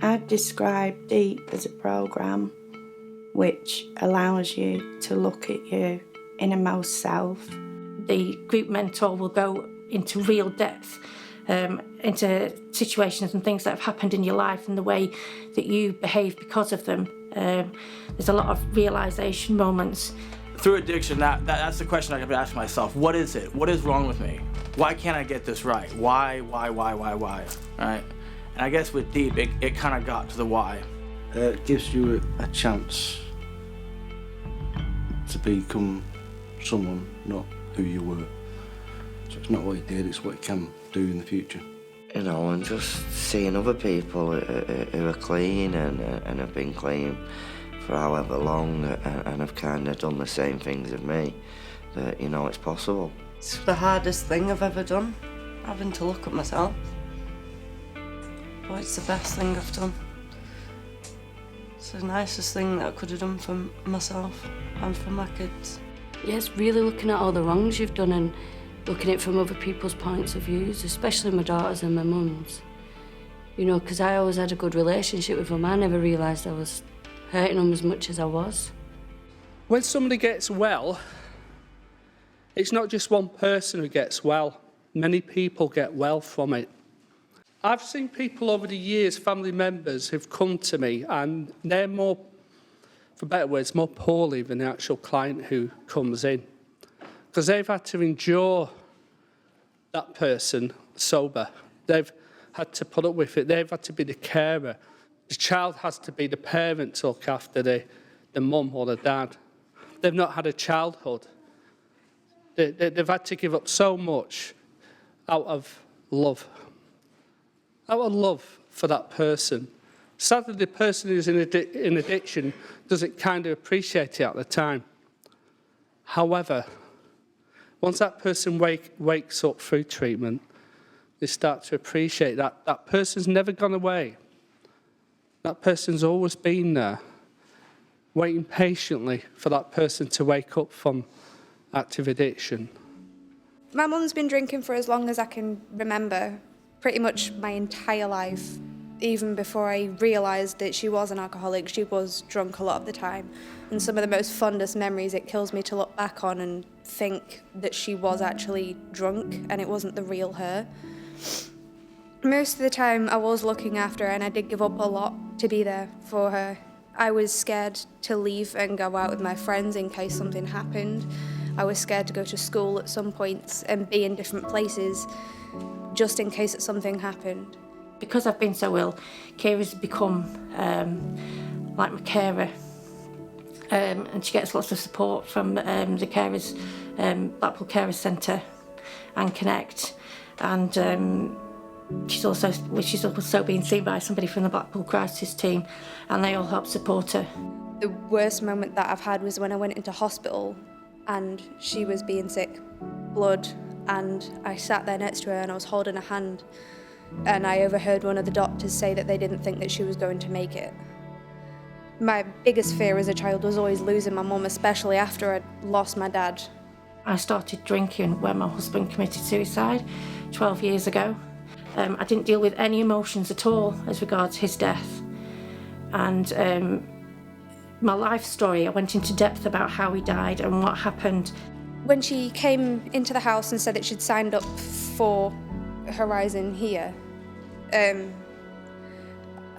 I'd describe DEAP as a programme which allows you to look at your innermost self. The group mentor will go into real depth into situations and things that have happened in your life and the way that you behave because of them. There's a lot of realisation moments. Through addiction, that's the question I have to ask myself. What is it? What is wrong with me? Why can't I get this right? Why? Right? And I guess with DEAP, it kind of got to the why. It gives you a chance to become someone, not who you were. So it's not what you did, it's what you can do in the future. You know, and just seeing other people who are clean and have been clean for however long and have kind of done the same things as me, that, you know, it's possible. It's the hardest thing I've ever done, having to look at myself. But it's the best thing I've done. It's the nicest thing that I could have done for myself and for my kids. Yes, really looking at all the wrongs you've done and looking at it from other people's points of views, especially my daughters and my mum's. You know, because I always had a good relationship with them. I never realised I was hurting them as much as I was. When somebody gets well, it's not just one person who gets well. Many people get well from it. I've seen people over the years, family members, who've come to me and they're more, for better words, more poorly than the actual client who comes in. Because they've had to endure that person sober. They've had to put up with it. They've had to be the carer. The child has to be the parent to look after the mum or the dad. They've not had a childhood. They've had to give up so much out of love. Out of love for that person. Sadly, the person who's in addiction doesn't kind of appreciate it at the time. However, once that person wakes up through treatment, they start to appreciate that that person's never gone away. That person's always been there, waiting patiently for that person to wake up from active addiction. My mum's been drinking for as long as I can remember, pretty much my entire life. Even before I realised that she was an alcoholic, she was drunk a lot of the time. And some of the most fondest memories, it kills me to look back on and think that she was actually drunk and it wasn't the real her. Most of the time I was looking after her and I did give up a lot to be there for her. I was scared to leave and go out with my friends in case something happened. I was scared to go to school at some points and be in different places just in case something happened. Because I've been so ill, Kira's become like my carer. And she gets lots of support from the carers, Blackpool Carers Centre and Connect. And she's also being seen by somebody from the Blackpool Crisis team, and they all help support her. The worst moment that I've had was when I went into hospital and she was being sick, blood, and I sat there next to her and I was holding her hand, and I overheard one of the doctors say that they didn't think that she was going to make it. My biggest fear as a child was always losing my mum, especially after I'd lost my dad. I started drinking when my husband committed suicide 12 years ago. I didn't deal with any emotions at all as regards his death. And my life story, I went into depth about how he died and what happened. When she came into the house and said that she'd signed up for Horizon here, I'm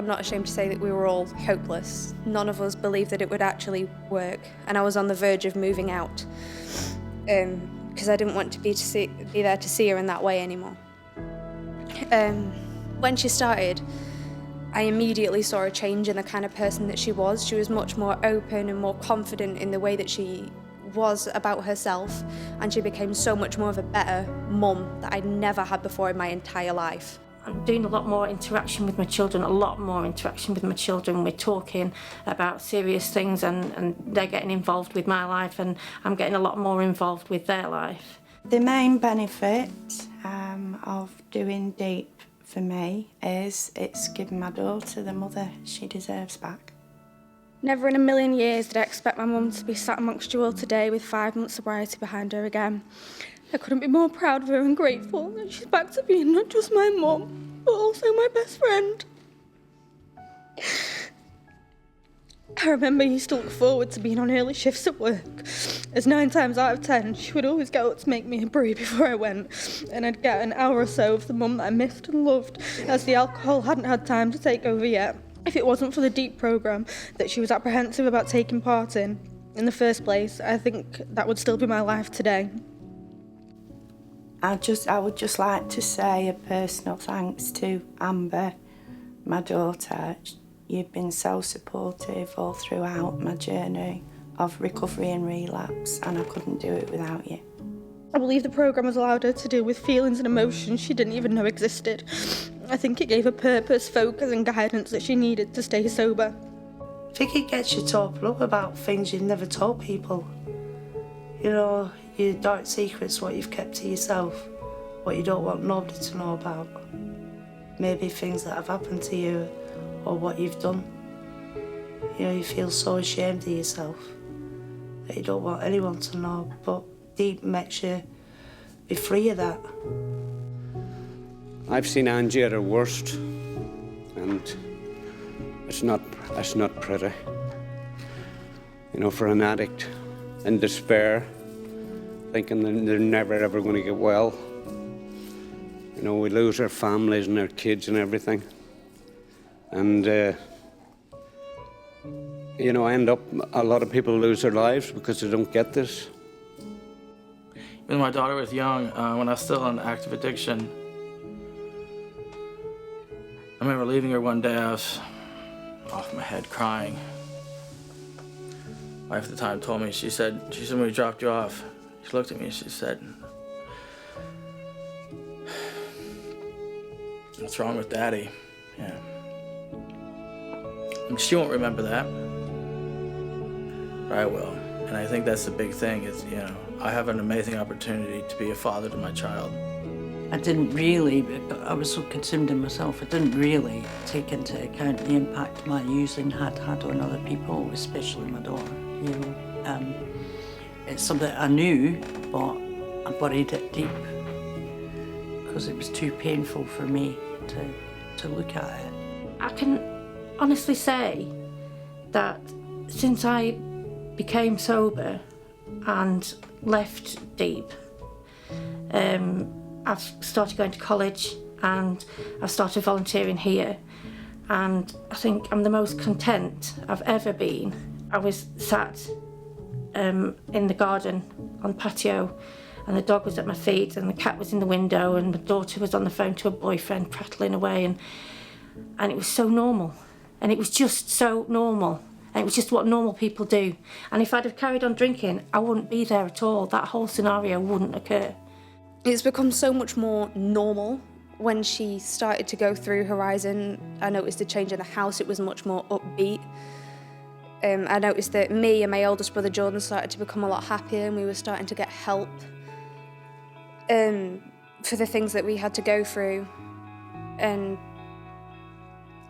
not ashamed to say that we were all hopeless. None of us believed that it would actually work, and I was on the verge of moving out because I didn't want to be there to see her in that way anymore. When she started, I immediately saw a change in the kind of person that she was. She was much more open and more confident in the way that she was about herself, and she became so much more of a better mum that I'd never had before in my entire life. I'm doing a lot more interaction with my children, We're talking about serious things and they're getting involved with my life and I'm getting a lot more involved with their life. The main benefit of doing DEAP for me is it's given my daughter the mother she deserves back. Never in a million years did I expect my mum to be sat amongst you all today with 5 months sobriety behind her again. I couldn't be more proud of her and grateful that she's back to being not just my mum, but also my best friend. I remember I used to look forward to being on early shifts at work, as 9 times out of 10 she would always get up to make me a brie before I went, and I'd get an hour or so of the mum that I missed and loved, as the alcohol hadn't had time to take over yet. If it wasn't for the DEAP programme that she was apprehensive about taking part in the first place, I think that would still be my life today. I would just like to say a personal thanks to Amber, my daughter. You've been so supportive all throughout my journey of recovery and relapse, and I couldn't do it without you. I believe the programme has allowed her to deal with feelings and emotions she didn't even know existed. I think it gave her purpose, focus and guidance that she needed to stay sober. I think it gets you to open up about things you've never told people. You know, your dark secrets, what you've kept to yourself, what you don't want nobody to know about. Maybe things that have happened to you or what you've done. You know, you feel so ashamed of yourself that you don't want anyone to know, but DEAP makes you be free of that. I've seen Angie at her worst, and it's not pretty. You know, for an addict in despair, thinking that they're never ever going to get well. You know, we lose our families and our kids and everything. And, you know, a lot of people lose their lives because they don't get this. When my daughter was young, when I was still in active addiction, I remember leaving her one day. I was off my head crying. My wife at the time told me, she said when we dropped you off, she looked at me and she said, "What's wrong with Daddy?" Yeah. And she won't remember that, but I will. And I think that's the big thing is, you know, I have an amazing opportunity to be a father to my child. I didn't really, I was so consumed in myself, I didn't really take into account the impact my using had on other people, especially my daughter, you know. It's something I knew, but I buried it deep because it was too painful for me to look at it. I can honestly say that since I became sober and left DEAP, I've started going to college and I've started volunteering here, and I think I'm the most content I've ever been. I was sat in the garden on the patio, and the dog was at my feet and the cat was in the window and my daughter was on the phone to her boyfriend prattling away, and it was so normal, and it was just so normal, and it was just what normal people do. And if I'd have carried on drinking, I wouldn't be there at all. That whole scenario wouldn't occur. It's become so much more normal. When she started to go through Horizon, I noticed a change in the house. It was much more upbeat. I noticed that me and my oldest brother Jordan started to become a lot happier, and we were starting to get help for the things that we had to go through. And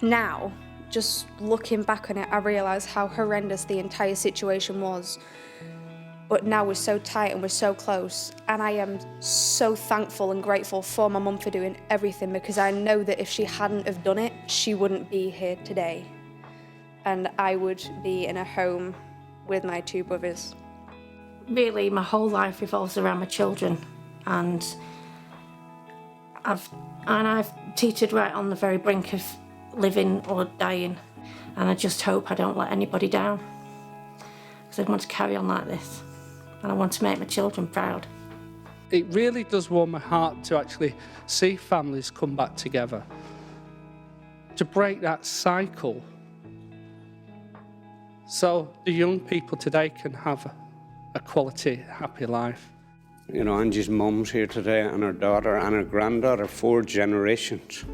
now, just looking back on it, I realise how horrendous the entire situation was. But now we're so tight and we're so close, and I am so thankful and grateful for my mum for doing everything, because I know that if she hadn't have done it, she wouldn't be here today. And I would be in a home with my 2 brothers. Really, my whole life revolves around my children, and I've teetered right on the very brink of living or dying, and I just hope I don't let anybody down, because I want to carry on like this, and I want to make my children proud. It really does warm my heart to actually see families come back together, to break that cycle, so the young people today can have a quality, happy life. You know, Angie's mum's here today, and her daughter and her granddaughter, 4 generations.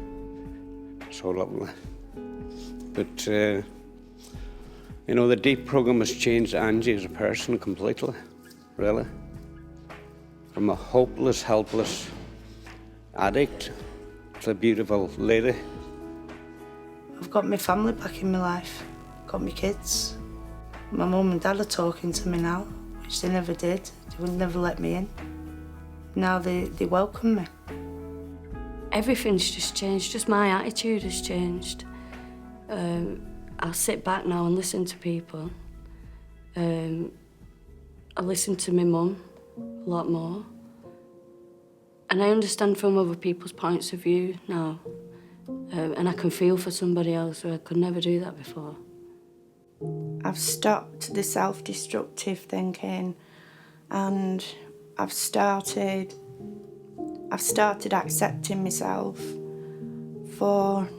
So lovely. But, you know, the DEAP programme has changed Angie as a person completely, really. From a hopeless, helpless addict to a beautiful lady. I've got my family back in my life, got my kids. My mum and dad are talking to me now, which they never did. They would never let me in. Now they welcome me. Everything's just changed, just my attitude has changed. I'll sit back now and listen to people. I listen to my mum a lot more. And I understand from other people's points of view now. And I can feel for somebody else where I could never do that before. I've stopped the self-destructive thinking, and I've started accepting myself for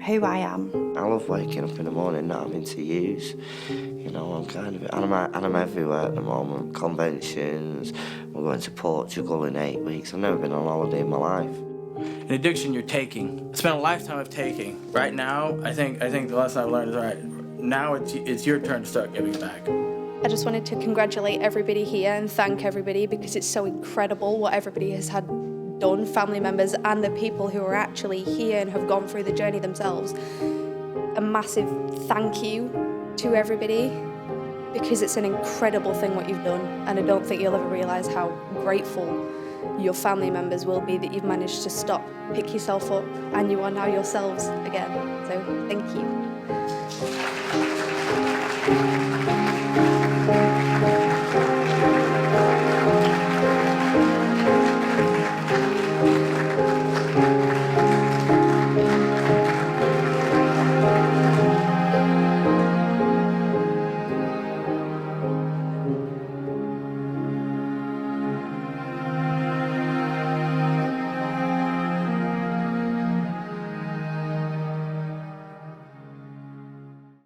who I am. I love waking up in the morning not having to use. You know, I'm everywhere at the moment. Conventions, we're going to Portugal in 8 weeks. I've never been on holiday in my life. An addiction you're taking. I spent a lifetime of taking. Right now, I think the lesson I've learned is, all right, now it's your turn to start giving back. I just wanted to congratulate everybody here and thank everybody, because it's so incredible what everybody has had done, family members and the people who are actually here and have gone through the journey themselves. A massive thank you to everybody, because it's an incredible thing what you've done, and I don't think you'll ever realise how grateful your family members will be that you've managed to stop, pick yourself up, and you are now yourselves again. So thank you.